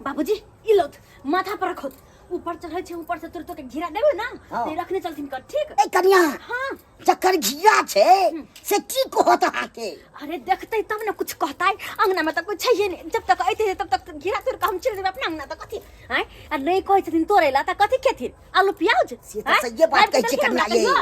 बाबूजी ई लो माथा पर रखो ऊपर चढ़े छे ऊपर से तोर तो के घेरा देबे ना ते रखने चलथिन कर ठीक ए कन्या हां चक्कर घिया छे से की कहत हाके अरे देखते तब ना कुछ कहता है अंगना में तो कुछ है नहीं जब तक आते तब तक घेरा तोर का हम चल देबे अपना अंगना तो कथि हैं आ नहीं कहै छथिन तोरेला त कथि खेथिन आलू प्याज से तो सही बात कहै छे कन्या ये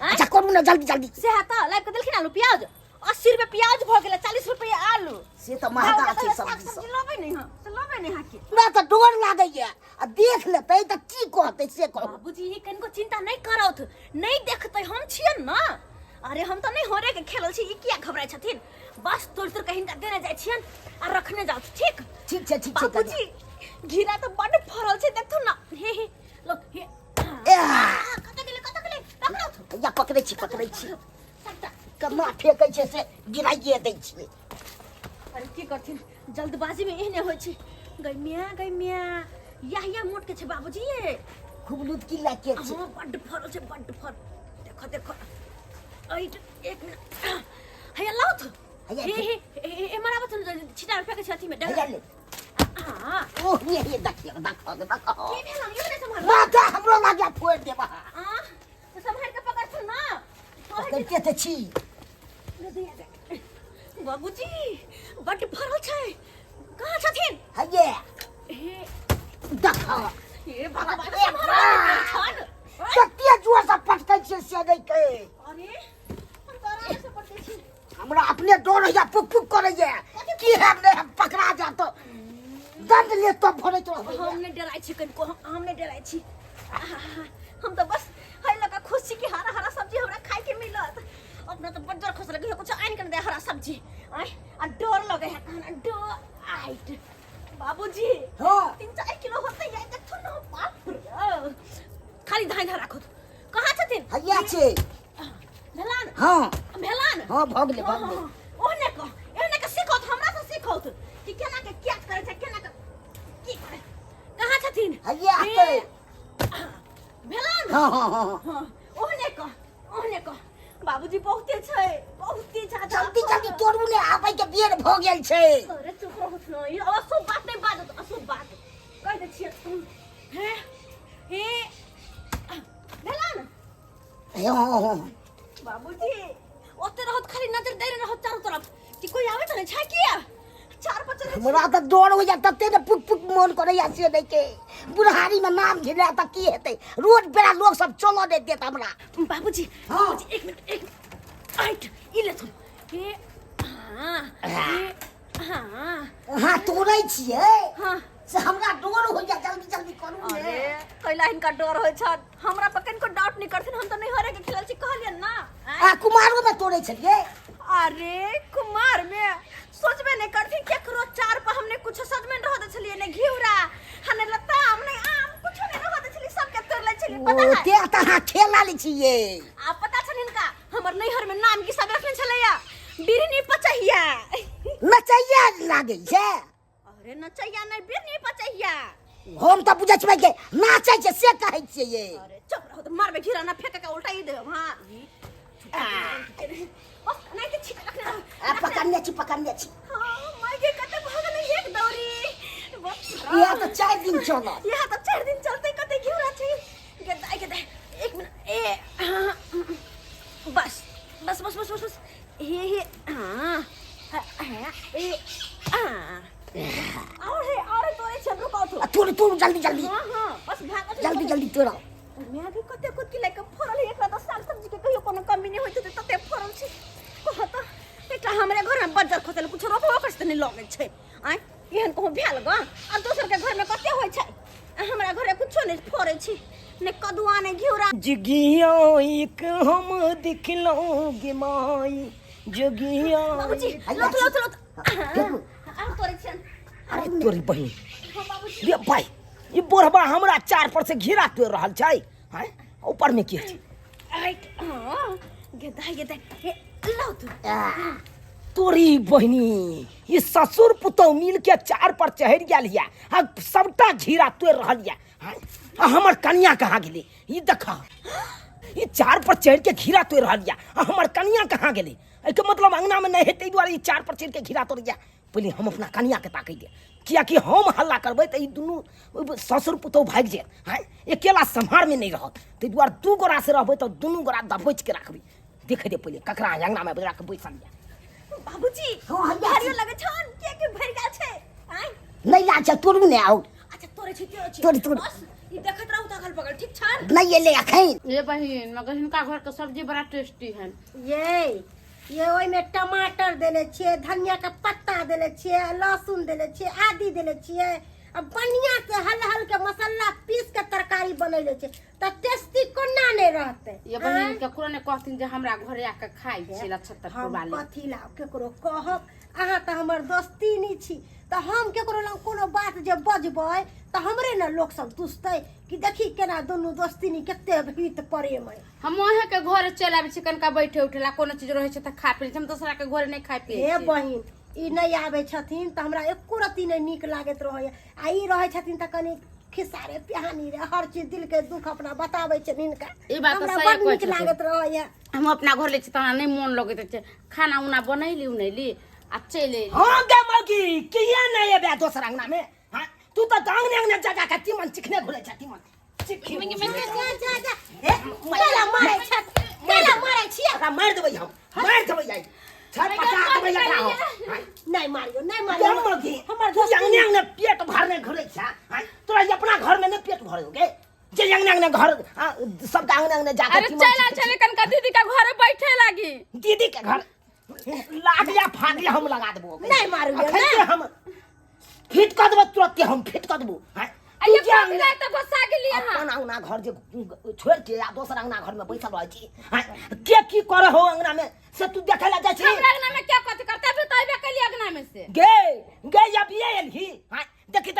अच्छा करू ना जल्दी जल्दी से हाता लाइक के देलखिन आलू प्याज 80 रुपए प्याज भ गेल 40 रुपए आलू से तो महंगा छे सब्जी सब लबे नहीं हां से लबे नहीं हाकी ना तो डोर लागैया आ देख लेतै त की कहतै से कह बाबूजी ये कनको चिंता नहीं करौत नहीं देखतै हम छियन ना अरे हम तो नहीं होरे के खेलल छी ई किया घबराय छथिन बस तोर तोर कहीं देने जाय छियन आ रखने जाउ ठीक ठीक छे बाबूजी घिरा तो बड़ फरल छे देखथु ना हे लो हे कत गेले पकड़ो या पकड़ै छी कमा फेकै छे से गिराइए दै छी अरे की करथिन जल्दबाजी में एहने होय छै गैमिया या मोट के छे बाबूजी ये खूब लूट की लाके छे हां बड़ फरल छे बड़ फर देखो ऐट एक मिनट हैया लाउथ हे मारा बतन छिटा फेकै छै अथी में हैया ले हां ओह ये देखियो देखो के भेल हम ये संभाल माथा हमरो लागे फोड़ देबा हां तो संभाल के पकड़ ना कहते त छी बाबूजी बड़ फरल छै कहां छथिन हैये हे देखो ये भगवान कत्ते जोर से पटकै छे से नहीं के अरे हम तोरा से पटकै छी हमरा अपने डर होया पुक करैया की हमने हम पकड़ा जा तो दंड ले तो भरे तो हमने डराई छी कनको हमने डराई छी हम तो बस है लगा खुशी की हरा हरा सब्जी हमरा खाए के मिलत अपना तो बड्ड खुश लगे कुछ आइन कर दे हरा सब्जी आय आ डर लगे है खाना डर आइट बाबूजी हां 3-4 किलो होते है देखो ना बाप रे खाली धान राखो कहां छथिन हैया छे भेलान हां भग ले ओने को सिखौत हमरा से सिखौत कि केना के क्या करे छै केना के की करे कहां छथिन हैया आते भेलान हां ओने को बाबूजी बहुते छै बहुते ज्यादा जल्दी तोड़ू ने आबै के बेर भ गेल छै अरे चुप रहो न ई अशुभ बात नहीं बाजत अशुभ बात कह दे छियै हे भेलान हां बाबूजी ओते रहत खाली नजर दे रहत चारों तरफ कि कोई आवे त नहीं छै किया 4-5 हमरा त डर हो जा तते ने पुक मन करैया से नहीं के बुढ़ारी में नाम घिरा त की हेतै रोड बेरा लोग सब चलो दे देत हमरा बाबूजी एक मिनट आइट ई ले तुम हे हां तोड़ै छियै हां से हमरा डर हो जा जल्दी करू ने अरे कैला इनका डर होय छ हमरा पर कनको डाउट नहीं करथिन हम त नहीं हरे के खेलल छी कहलियन ना आ कुमारो में तोड़ै छलिए अरे कुमार में सोचबे नहीं करथिन केकरो चार पर हमने कुछ सजमे रह दे छलिए ने घिउरा हने लता हमने आम कुछ नहीं रह दे छलिए सब के तोड़ ले छलिए पता है ओते त हां खेला लै छिए आ पता छ इनका हमर नैहर में नाम की सब रखने छलैया बिरनी पचहिया नचैया लागै छै अरे नचैया नहीं बिरनी पचहिया हम त बुझै छियै के नाचै छै से कहै छियै ये अरे चुप रहो तो मारबे घिरा ना फेंक के उल्टा ही दे हां नहीं तो छिपा रखना पकड़ने छी हां मैं के कते भागल एक दौरी यह तो 4 दिन चलो यह तो 4 दिन चलते कते घिरा छी के दे एक मिनट बस हे हां ए और तोरे छब्रो को तोड़ जल्दी हां बस भाग जल्दी तोड़ा मैं भी कते कुछ की लेके फरल एक तो साग सब्जी के कहियो कोनो कमी नहीं होइत तते फरल छी कहत एकटा हमरे घर में बज्जर खोतल कुछ रोपो करते नहीं लगे छै आय एहन को भेल ग आ दोसर के घर में कते होय छै हमरा घरे कुछो नहीं फरे छी ने कदुआ ने घिउरा जगिया एक हम दिखलोगे माई जगिया बाबूजी लो आ तोरे छन अरे तोरी बहिन बाबूजी रे भाई ये बोरबा हमरा 4 पर से घिरा तोड़ रहल छै हैं ऊपर में की छै आइट गेदा ए लो तोरी बहिनी ये ससुर पुतौ मिल के 4 पर चढ़ गेल या सबटा घिरा तोड़ रहल या हमर कन्या कहाँ गेलै ई देखा ये 4 पर चढ़ के घिरा तोड़ रहल या हमर कन्या कहाँ गेलै एके मतलब अंगना में नहीं है तै द्वारे 4 पर चढ़ के घिरा तोड़ गया पहले हम अपना कनिया के ताकै दे, कियाकि हम हल्ला करबै त ई दुनू ससुर पुतौह भाग जाए। हैं अकेला सम्हार में नहीं रहत, ताहि दुआरे दू गोरा से रहबै त दुनू गोरा दबोच के रखबै। देखे दे पहले ककरा अंगना में बेरा के बैसल या। बाबूजी भारियो लगे छन के भर गेल छै। आय नहीं ला छ तोरू ने आउ। अच्छा तोरे छै तेरो छै तोरी बस ई देखत रहू त अगल बगल ठीक छन। नहीं ये ले अखैन ये बहन मगर इनका घर का सब्जी बड़ा टेस्टी है। ये ओहि में टमाटर देले छियै, धनिया का पत्ता देले छियै, लहसुन देले छियै, आदि देले छियै, अब बढ़िया से हल के मसाला पीस के तरकारी बनैले छै त टेस्टी कोना नहीं रहते। ये बहन केकरो ने कहथिन जे हमरा घरे आके खाइ छी लछत्तर हम वाली। कथी ला केकरो कहब, अहाँ त हमर दोस्तीनी छी त हम केकरो लग कोनो बात जे बजबै त हमरे न लोग सब दुसतै कि देखी केना दोनों दोस्तीनी केते हित प्रेम है। हम वहे के घरे चल आबै छी, कनका बैठे उठेला कोनो चीज रहै छै त खा पी हम दूसरा के घरे नहीं खाइ पिए हे छी। बहिन ई नहीं आवे छथिन त हमरा एको रती नहीं नीक लागत रहय। आ ई रहै छथिन त कनी खिसारे पिहानी रे हर चीज दिल के दुख अपना बताबै छै हिनका, ई बात हमरा सही बड़ कहै नीक छथिन। लागत रहय। हम अपना घर ले छी तना नहीं मन लगैत छै, खाना उना बनैली उनैली आ चले हां गे मौगी किया नहीं एबे दोसर अंगना में। हां तू त दांगने अंगने जगह के तीमन चिखने घुरे छ तीमन चिखी केला मारै छ, केला मारै छियै, एकरा मार देबै हम, मार देबै आई छर पटा देबै एकरा हम। नहीं मारियो नहीं गे मारियो मौगी हमर तू अंगने अंगने पेट भरने घुरे छ। हां तोरा ये अपना घर में न पेट भरोगे जे अंगने अंगने घर सबका अंगने अंगने जाके अरे चला चले कनका दीदी का घरे बैठे लागी। दीदी के घर लाग या फाग या हम लगा देबो। नहीं मारियो अखन नहीं के हम फिट कर देबो, तुरंत के हम फिट कर देबो। हां अये पकड़ा त बसा गेली हां। अपन अंगना घर जे छोड़ के आ दोसर अंगना घर में बैठल रह छी। हां के की करे हो अंगना में से तू देखे ला जाय छी। हमरा अंगना में क्या कथि करते भी तइबे कली अंगना में से गे अब ये एलही। हां देखी त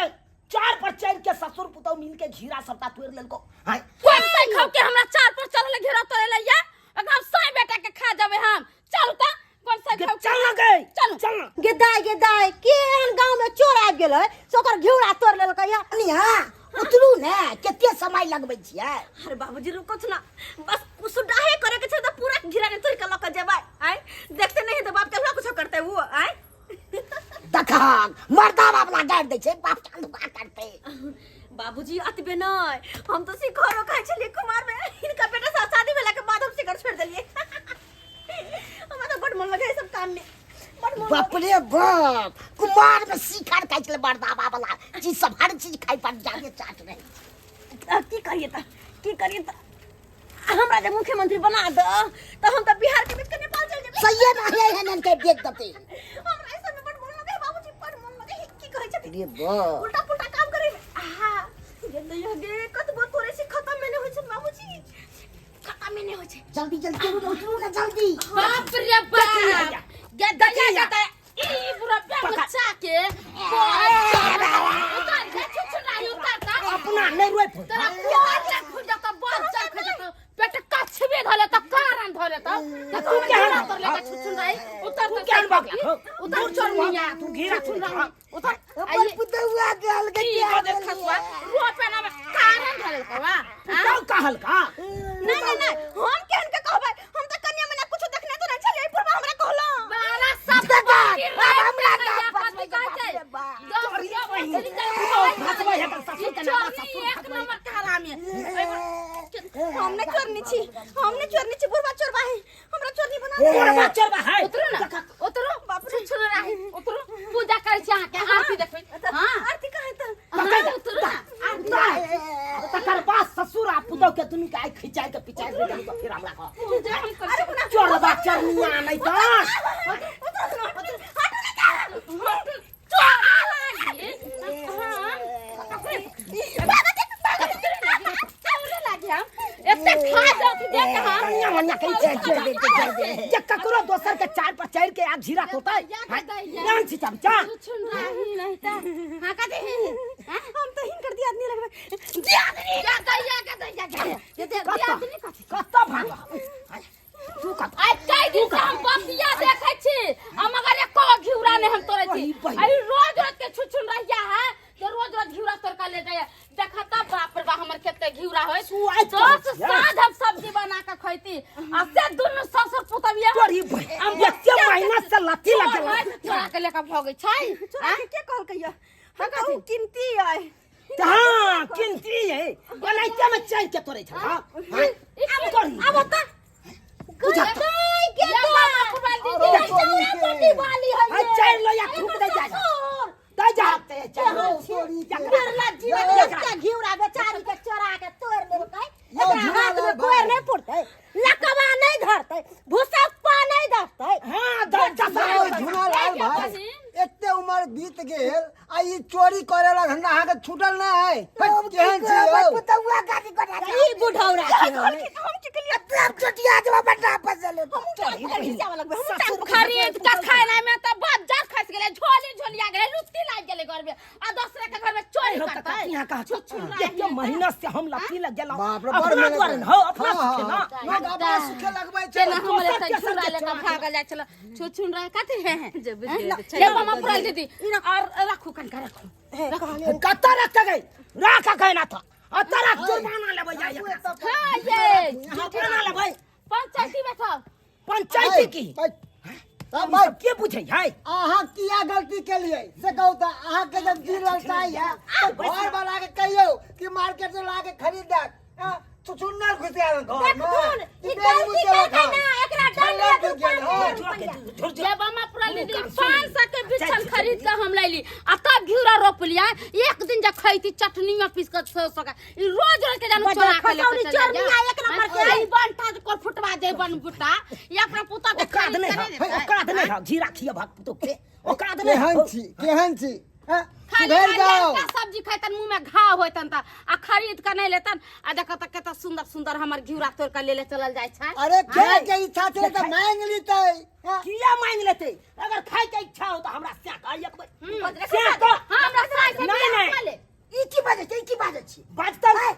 चार पर चढ़ के ससुर पुतौ मिल के घीरा सबटा तोड़ लेलको। हां कोन सै खाव के हमरा चार पर चढ़ले घेरा तोड़े लैया एकदम सै बेटा के खा जाबे हम। चल त कोन सै खाव चल ना गे चल चल ना गेदाय केहन गांव में चोर आबि गेलै से ओकर घिउरा तोड़ लेलकै या। हां उतरू ने केते समय लगबै छियै। अरे बाबूजी रुको छ ना, बस सुडाहे करे के छै त पूरा घिरा ने तोड़ के ल के जेबै। आय देखते नहीं तो बाप केला कुछ करते वो। आय देखा मर्दा अपना गाड़ दै छै, बाप का दुआ करते। बाबूजी अतबे नहीं, हम तो सिखरो खाइ छलिए कुमार में, इनका बेटा साथ शादी भेला के बाद हम सिखर छोड़ देलिए। हमरा तो बड़ मन लगे सब काम में, बड़ मन बाप रे बाप कुमार में शिकार खाइ छले मर्दा वाला चीज सब हर चीज खाइ पर जाके चाट रहे। की करिए त हमरा जे मुख्यमंत्री बना द त हम त बिहार के बीच के नेपाल चल जेबै। सही नहीं है नन के देख दते। हमरा ऐसा में बड़ मन लगे बाबूजी, बड़ मन लगे की कहै छथि रे बाप उल्टा पुल्टा काम करे। आहा ये नहीं हगे कतबो तोरे से खत्म में नहीं होय छै बाबूजी, खत्म में नहीं होय छै। जल्दी जल्दी उठू ना जल्दी। बाप रे बाप गदा ई पूरा बच्चा के उतार के छुछुनाई उतारता अपना नहीं रोए फो तेरा प्यार से खुद तो बहुत चल के तो पेट कछ भी धले तो कारण धले तो तू क्या कर ले छुछुनाई उतार तो क्या बागला उतार छोड़ मिया तू घेरा छुछुनाई उतार अपन पुतवा गल के की बदल खसवा रो पे ना कारण धले कवा का कहल का नहीं हम केहन के कहबै, हम त कन्या में ना कुछ देखने तो नहीं छलिए पूर्व हमरा कहलो। बाला सब हमरा ना पति कहते एक नंबर के हरामी हमने चोरनी छी बुढ़वा चोरबा है, हमरा चोरनी बना ओरे बच्चा बा है उतरो ना उतरो बाप रे छुल रही उतरो पूजा करे छी के आरती देखबै। हां आरती कहे त उतरो ना तकर बाद ससुर आ पुतौ के दुनु के आई खिचाई के पिचाई दे देली तो फिर हमरा कह पूजा हम कर चोर बच्चा निया नहीं तो ककरो दोसर के चार पर चढ़ के आग झीरा होता है जान छी चमचा सुन रही नहीं ता हां का दे हम तो हिन कर दिया आदमी लगबे कत्ता भागा तू कत आई कई दिन से हम बसिया देखे छी हम अगर एको घिउरा ने हम तोरे छी आई रोज रोज के छुछुन रहिया है तो रोज रोज घिउरा तोर का ले जाए देखा त बाप रे बा हमर खेत के घिउरा होय सुआइ 10 साँझ हम सब्जी बना के खैती आ से दुनु ससुर पुतबिया तोरी बहिनी हम एते महीना से लथी लगल चोरा के लेके भगै छै चोरा के के कहल कहियो हम कहू कीमती है हाँ किंती है बनाइते में चाय के तोरे छ हां अब करी अब त के या मामा पुबाल दीदी वाली है हां चाय लो या थूक दे जा दे जा ते चाय करला जीवन के घिउरा बेचारी के चोरा के तोड़ लेलकै एकरा हाथ में कोर नहीं पड़तै लकवा नहीं धरतै भूसप्पा नहीं धरतै हां दे जा झुनालाल भाई एते उम्र बीत गेल आ ई चोरी करे ला धंधा अहाँ के छूटल ना है केहन छी यौ पुतौआ गाड़ी कोना ई बुढ़ौरा छै हम चिकलिया अब चटिया जब बड़ा फसले खरीद के खाना में त बाजार खस गेले झोली झोलिया गेले लुत्ती लाग गेले घर में आ दूसरे के घर में चोरी करता है यहाँ कहा एते महीना से हम लथी लग गेल बाप रे बड़ अपना मेहनत द्वार हो अपना सुखे ना लोग अपना सुखे लगबै छै चल हमरे से झुरा लेके भागल जाय छल छुछुन रहे कथि है ये मामा पुराल दीदी और रखू कनका रखू कत्ता रख गई राख गई ना था अतरा जुर्माना लेबै जाय हां ये जुर्माना लेबै पंचायती बैठो पंचायती की सब भाई के पूछे है अहाँ किया गलती केलिए से कहू त अहाँ के जब दिल ललचाई है तो घर वाला के कहियो कि मार्केट से ला के खरीद दे चुचुन्नर घुसिया घर में ई गलती करके ना एकरा दंड दे ये मामा पुराल दीदी 500 के बिछन खरीद के हम लैली आ तब घिउरा रोप लिया एक दिन जे खैती चटनी में पीस के 600 का ई रोज रोज के जानो चोरा के लेके चल जा एक नंबर के ई बनता को फुटवा दे बन बुटा ये अपना पुता के ओकरा दे नहीं ओकरा दे नहीं जीरा खिया भाग तो के ओकरा दे नहीं केहन छी सुधर जाओ सब्जी खैतन मुंह में घाव होतन त आ खरीद के नहीं लेतन आ देख त केता सुंदर सुंदर हमर घिउरा तोड़ के ले चलल जाय छै अरे खाए के इच्छा छले त मांग लीतै किया मांग लेते अगर खाए के इच्छा हो तो हमरा से का एक बार से का हमरा साई से नहीं नहीं ई की बाजे छी बाजता है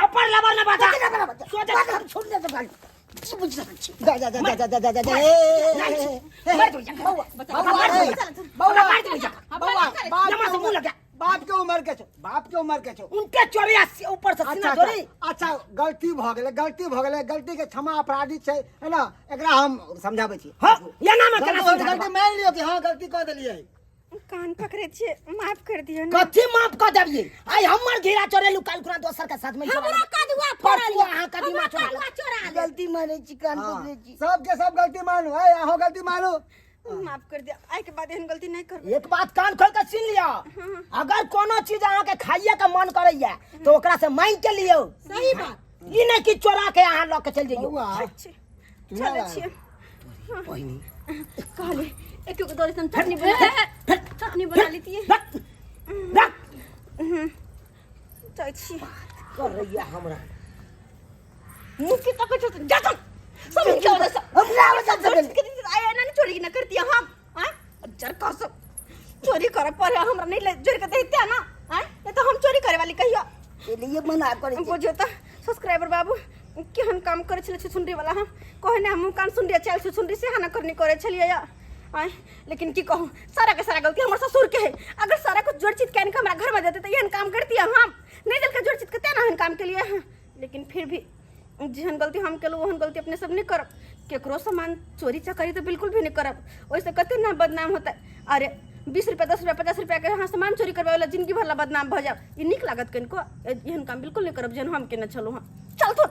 लपर लबर न बाता सोचे हम छोड़ दे तो गाड़ी की बुझ सकत छी जा जा जा जा जा जा जा बाप के उम्र के छो उनके चोरी ऊपर से सीना चोरी अच्छा गलती भ गेलै गलती के क्षमा अपराधी छै है ना एकरा हम समझाबै छी हां ये नाम केना गलती मान लियो कि हां गलती कर देलियै कान पकड़े छे माफ कर दियो ना कथि माफ कर देबिए आई हमर घेरा चोरेलु काल खुना दोसर के साथ में हमरा कदुआ फोड़ल अहाँ कदीमा चोरा गलती माने छी कान पकड़े छी सबके सब गलती मानू है अहो गलती मानू माफ कर दिया आई के बाद एहन गलती नहीं कर एक बात कान खोल के सुन लिया अगर कोनो चीज अहाँ के खाइए के मन करैया तो ओकरा से मांग के लियो सही बात ई नहीं कि चोरा के अहाँ ल के चल जइयो चले छिए बहिनी कहले एक एक दो दिन चटनी बना लेती है रख जाय छी कर रहिया हमरा मुंह की तक जा सब क्या हो रहा आया ना चोरी ना करती हम हां जर का सब चोरी करे पर हमरा नहीं ले जोर के देते ना हां ये तो हम चोरी करे वाली कहियो के लिए मना करे हमको जो था सब्सक्राइबर बाबू केहन काम करे छले सुनरी वाला हम कहने हम कान सुन रे चल सुनरी से हाना करनी करे छलिए या आय लेकिन की कहूं सारा के सारा गलती हमर ससुर के है अगर सारा कुछ जोड़ चित के हमरा घर में देते तो यहन काम करती हम नहीं दिल के जोड़ चित के ना काम के लिए लेकिन फिर भी जहन गलती हम केलु वहन गलती अपने सब नहीं करब केकरो सामान चोरी चकारी तो बिल्कुल भी नहीं करब ओइसे कते ना बदनाम होता अरे 20 रुपया 10 रुपया 50 रुपया के यहाँ सामान चोरी करबे वाला जिंदगी भर ला बदनाम भ जाब ई निक लागत कनको एहन काम बिल्कुल नहीं करब जहन हम के न चलो हां चल तो